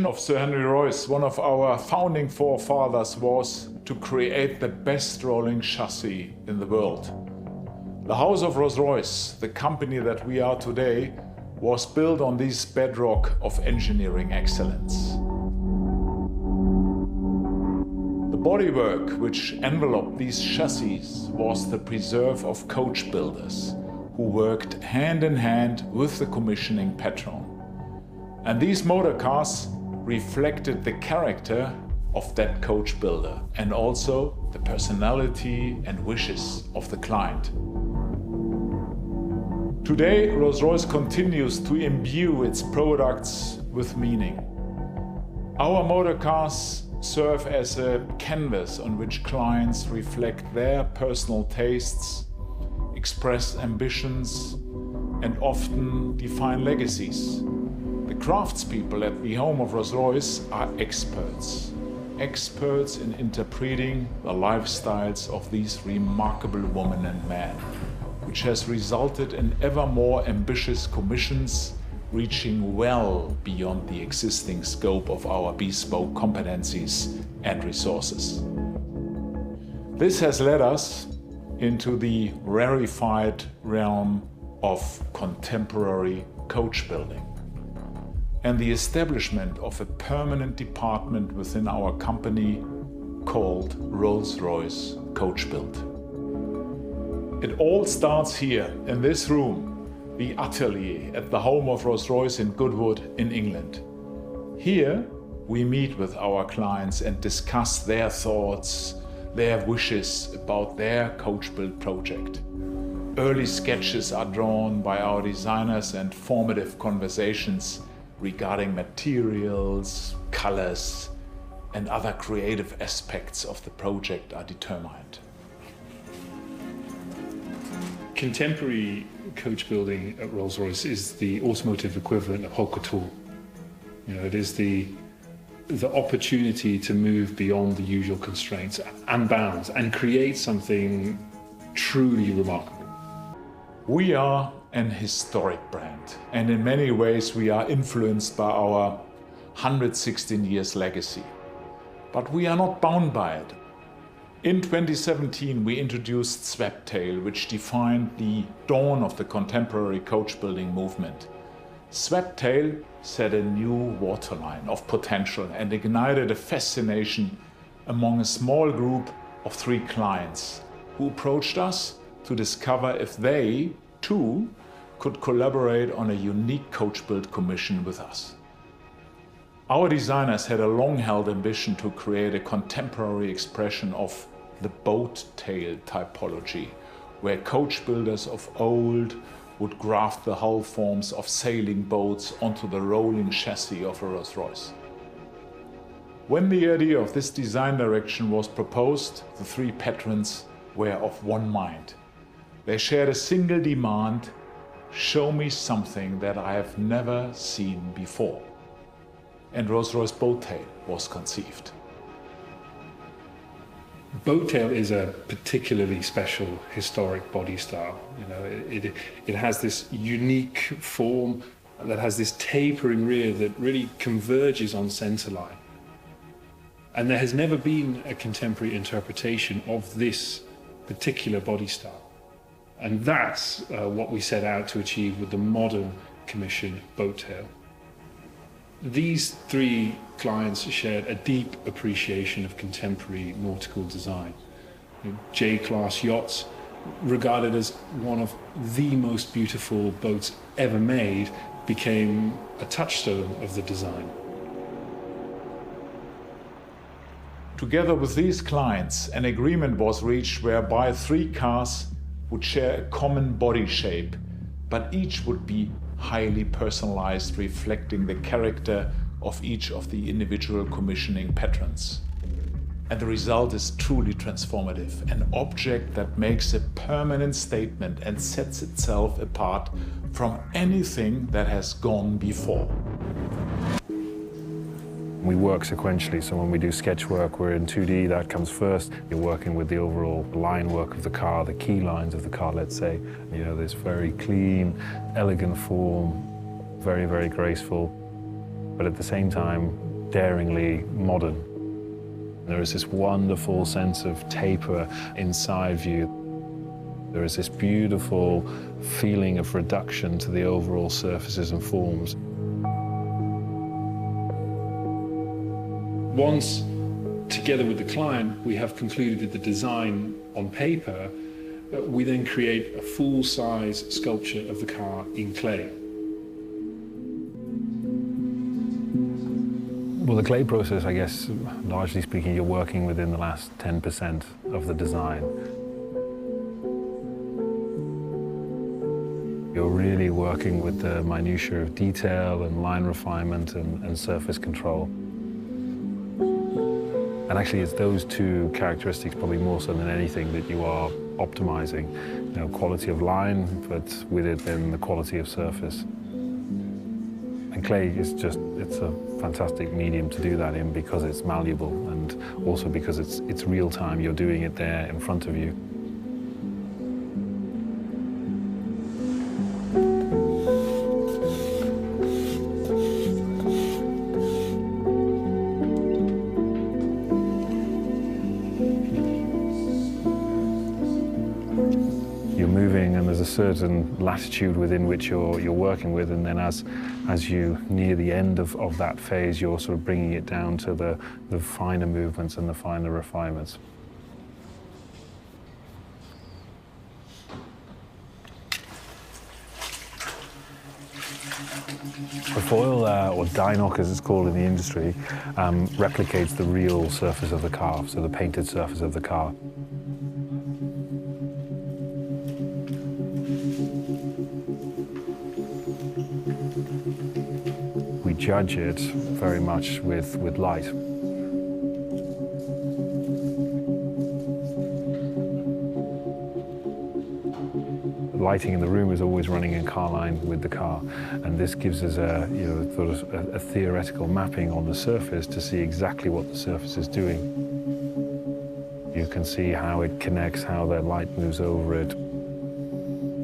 of Sir Henry Royce, one of our founding forefathers, was to create the best rolling chassis in the world. The House of Rolls-Royce, the company that we are today, was built on this bedrock of engineering excellence. The bodywork which enveloped these chassis was the preserve of coach builders who worked hand in hand with the commissioning patron. And these motor cars reflected the character of that coach builder and also the personality and wishes of the client. Today, Rolls-Royce continues to imbue its products with meaning. Our motor cars serve as a canvas on which clients reflect their personal tastes, express ambitions, and often define legacies. The craftspeople at the home of Rolls-Royce are experts in interpreting the lifestyles of these remarkable women and men, which has resulted in ever more ambitious commissions reaching well beyond the existing scope of our bespoke competencies and resources. This has led us into the rarefied realm of contemporary coach building and the establishment of a permanent department within our company called Rolls-Royce Coachbuild. It all starts here in this room, the atelier at the home of Rolls-Royce in Goodwood in England. Here we meet with our clients and discuss their thoughts, their wishes about their coach build project. Early sketches are drawn by our designers and formative conversations regarding materials, colors, and other creative aspects of the project are determined. Contemporary coach building at Rolls-Royce is the automotive equivalent of haute couture. It is the opportunity to move beyond the usual constraints and bounds and create something truly remarkable. We are an historic brand, and in many ways we are influenced by our 116 years legacy. But we are not bound by it. In 2017, we introduced Sweptail, which defined the dawn of the contemporary coach building movement. Sweptail set a new waterline of potential and ignited a fascination among a small group of 3 clients who approached us to discover if they, too, could collaborate on a unique coach build commission with us. Our designers had a long-held ambition to create a contemporary expression of the boat tail typology, where coach builders of old would graft the hull forms of sailing boats onto the rolling chassis of a Rolls-Royce. When the idea of this design direction was proposed, the 3 patrons were of one mind. They shared a single demand: show me something that I have never seen before. And Rolls-Royce Boattail was conceived. Boattail is a particularly special historic body style. It has this unique form that has this tapering rear that really converges on centerline. And there has never been a contemporary interpretation of this particular body style. And that's what we set out to achieve with the modern commission Boattail. These 3 clients shared a deep appreciation of contemporary nautical design. J-class yachts, regarded as one of the most beautiful boats ever made, became a touchstone of the design. Together with these clients, an agreement was reached whereby 3 cars would share a common body shape, but each would be highly personalized, reflecting the character of each of the individual commissioning patrons. And the result is truly transformative, an object that makes a permanent statement and sets itself apart from anything that has gone before. We work sequentially, so when we do sketch work, we're in 2D, that comes first. You're working with the overall line work of the car, the key lines of the car, let's say. This very clean, elegant form, very, very graceful. But at the same time, daringly modern. There is this wonderful sense of taper inside view. There is this beautiful feeling of reduction to the overall surfaces and forms. Once, together with the client, we have concluded the design on paper, we then create a full-size sculpture of the car in clay. Well, the clay process, I guess, largely speaking, you're working within the last 10% of the design. You're really working with the minutiae of detail and line refinement and surface control. And actually, it's those two characteristics, probably more so than anything, that you are optimizing. You know, quality of line, but with it then the quality of surface. And clay is just, it's a fantastic medium to do that in because it's malleable and also because it's real time. You're doing it there in front of you. Certain latitude within which you're working with, and then as you near the end of that phase, you're sort of bringing it down to the finer movements and the finer refinements. The foil, or dynoc as it's called in the industry, replicates the real surface of the car, so the painted surface of the car. We judge it very much with light. The lighting in the room is always running in car line with the car, and this gives us a sort of a theoretical mapping on the surface to see exactly what the surface is doing. You can see how it connects, how the light moves over it.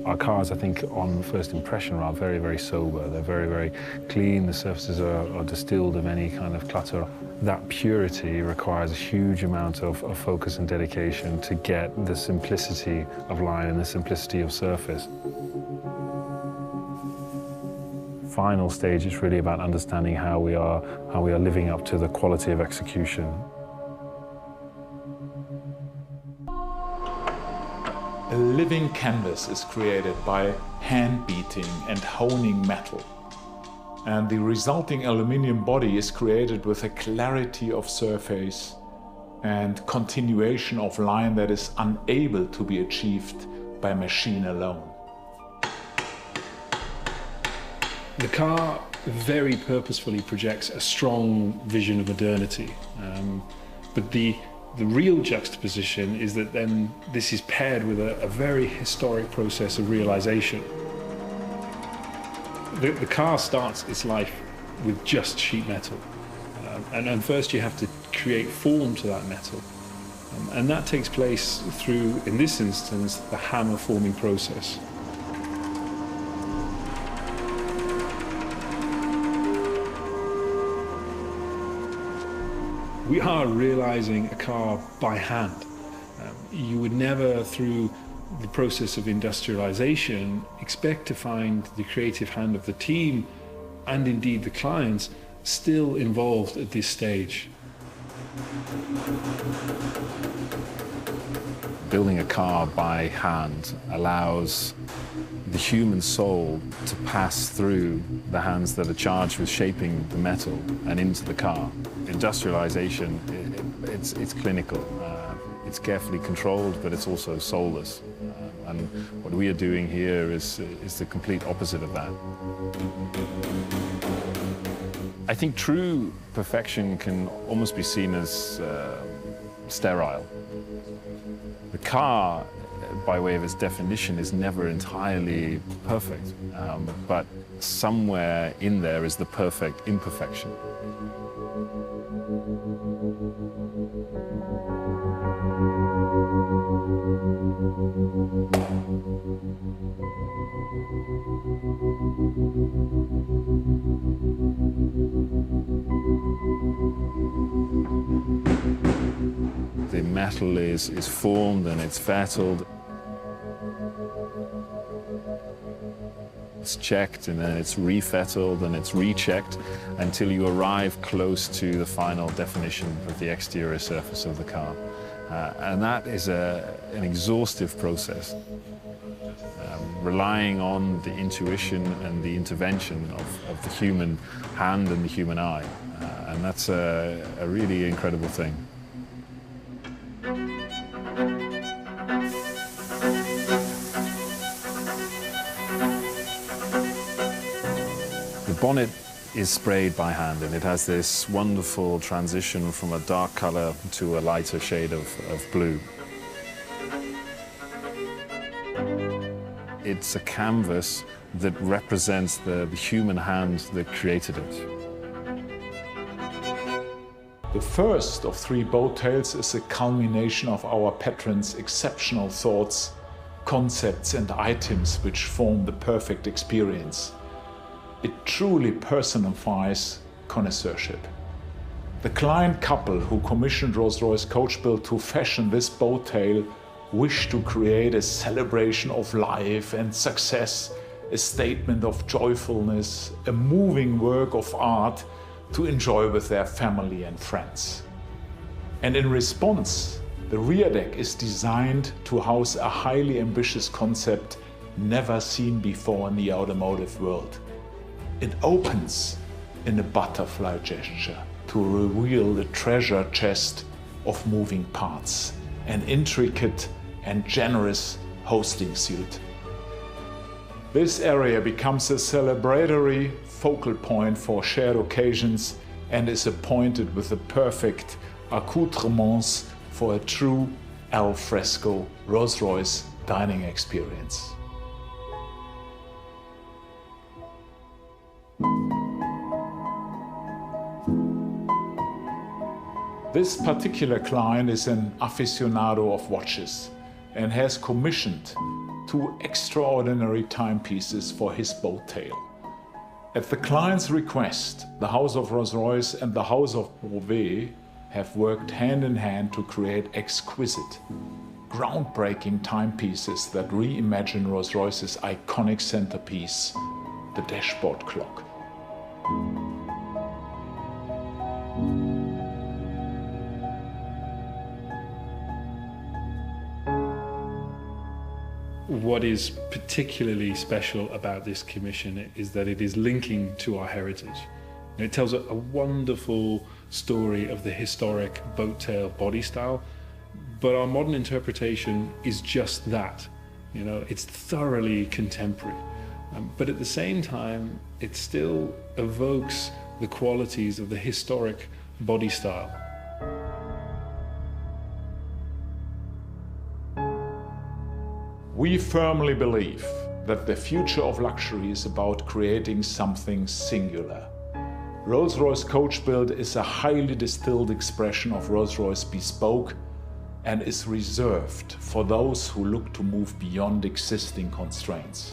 Our cars, I think, on first impression, are very, very sober. They're very, very clean. The surfaces are distilled of any kind of clutter. That purity requires a huge amount of focus and dedication to get the simplicity of line and the simplicity of surface. Final stage is really about understanding how we are living up to the quality of execution. A living canvas is created by hand beating and honing metal. And the resulting aluminium body is created with a clarity of surface and continuation of line that is unable to be achieved by machine alone. The car very purposefully projects a strong vision of modernity, but the real juxtaposition is that then this is paired with a very historic process of realization. The car starts its life with just sheet metal. And first you have to create form to that metal. And that takes place through, in this instance, the hammer forming process. We are realizing a car by hand. You would never, through the process of industrialization, expect to find the creative hand of the team, and indeed the clients, still involved at this stage. Building a car by hand allows the human soul to pass through the hands that are charged with shaping the metal and into the car. Industrialization, it's clinical. It's carefully controlled, but it's also soulless. And what we are doing here is the complete opposite of that. I think true perfection can almost be seen as sterile. The car, by way of its definition, is never entirely perfect, but somewhere in there is the perfect imperfection. metal is formed and it's fettled. It's checked and then it's refettled and it's rechecked until you arrive close to the final definition of the exterior surface of the car. And that is an exhaustive process, relying on the intuition and the intervention of the human hand and the human eye. And that's a really incredible thing. The bonnet is sprayed by hand, and it has this wonderful transition from a dark color to a lighter shade of blue. It's a canvas that represents the human hand that created it. The first of 3 boat tails is a culmination of our patron's exceptional thoughts, concepts and items which form the perfect experience. It truly personifies connoisseurship. The client couple who commissioned Rolls-Royce Coachbuild to fashion this boat tail wished to create a celebration of life and success, a statement of joyfulness, a moving work of art to enjoy with their family and friends. And in response, the rear deck is designed to house a highly ambitious concept never seen before in the automotive world. It opens in a butterfly gesture to reveal the treasure chest of moving parts, an intricate and generous hosting suite. This area becomes a celebratory focal point for shared occasions and is appointed with the perfect accoutrements for a true al fresco Rolls-Royce dining experience. This particular client is an aficionado of watches and has commissioned 2 extraordinary timepieces for his boat tail. At the client's request, the House of Rolls-Royce and the House of Rolls-Royce have worked hand in hand to create exquisite, groundbreaking timepieces that reimagine Rolls-Royce's iconic centerpiece, the dashboard clock. What is particularly special about this commission is that it is linking to our heritage. And it tells a wonderful story of the historic boat tail body style, but our modern interpretation is just that. You know, it's thoroughly contemporary, but at the same time, it still evokes the qualities of the historic body style. We firmly believe that the future of luxury is about creating something singular. Rolls-Royce Coachbuild is a highly distilled expression of Rolls-Royce bespoke and is reserved for those who look to move beyond existing constraints.